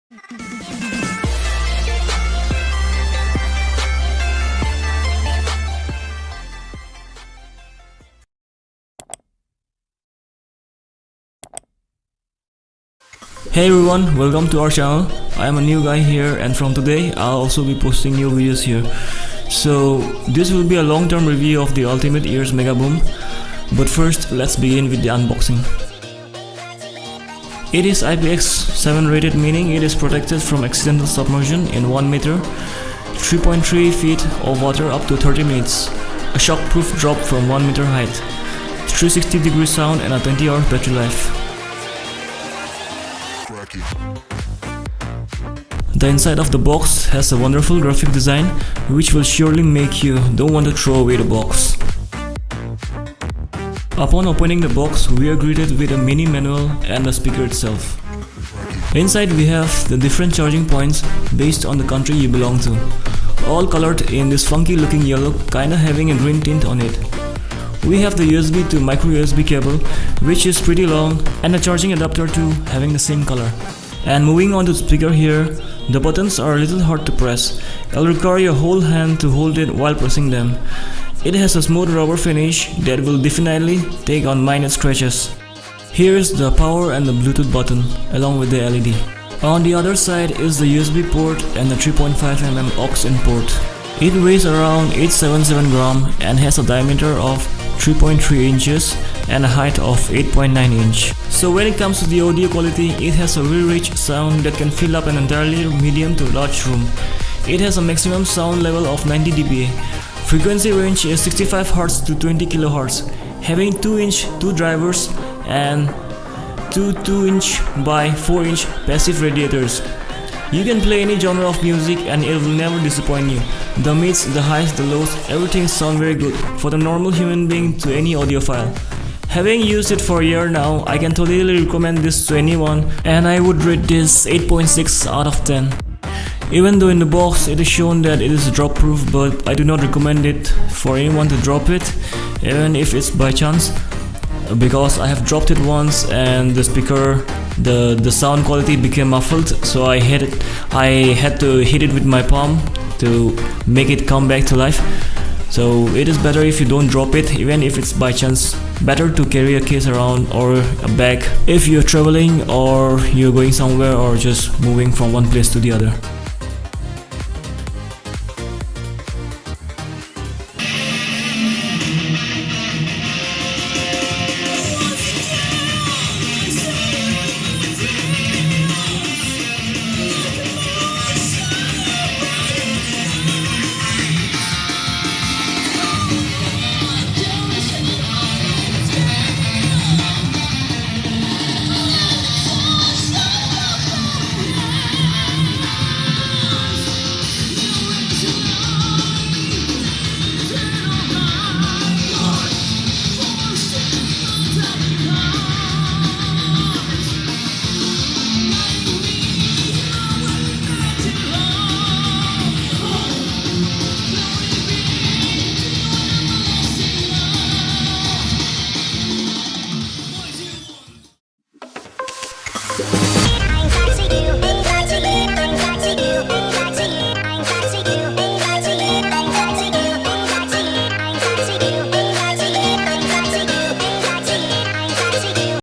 Hey everyone, welcome to our channel. I am a new guy here, and from today I'll also be posting new videos here. So this will be a long-term review of the Ultimate Ears Megaboom. But first, let's begin with the unboxing. It is IPX7 rated, meaning it is protected from accidental submersion in 1 meter, 3.3 feet of water up to 30 minutes, a shockproof drop from 1 meter height, 360-degree sound, and a 20-hour battery life. The inside of the box has a wonderful graphic design which will surely make you don't want to throw away the box. Upon opening the box, we are greeted with a mini manual and the speaker itself. Inside we have the different charging points based on the country you belong to, all colored in this funky looking yellow, kinda having a green tint on it. We have the USB to micro USB cable, which is pretty long, and a charging adapter too, having the same color. And moving on to the speaker here, the buttons are a little hard to press. It'll require your whole hand to hold it while pressing them. It has a smooth rubber finish that will definitely take on minor scratches. Here's the power and the Bluetooth button along with the LED. On the other side is the USB port and the 3.5mm aux in port. It weighs around 877 gram and has a diameter of 3.3 inches and a height of 8.9 inch. So when it comes to the audio quality, it has a very rich sound that can fill up an entirely medium to large room. It has a maximum sound level of 90 dBA. Frequency range is 65 Hz to 20 kHz, having 2-inch 2 drivers and two 2-inch by 4-inch passive radiators. You can play any genre of music and it will never disappoint you. The mids, the highs, the lows, everything sound very good for the normal human being to any audiophile. Having used it for a year now, I can totally recommend this to anyone, and I would rate this 8.6 out of 10. Even though in the box it is shown that it is drop proof, but I do not recommend it for anyone to drop it, even if it's by chance, because I have dropped it once and the speaker, the sound quality became muffled, so I had to hit it with my palm to make it come back to life. So it is better if you don't drop it, even if it's by chance. Better to carry a case around or a bag if you're traveling or you're going somewhere or just moving from one place to the other.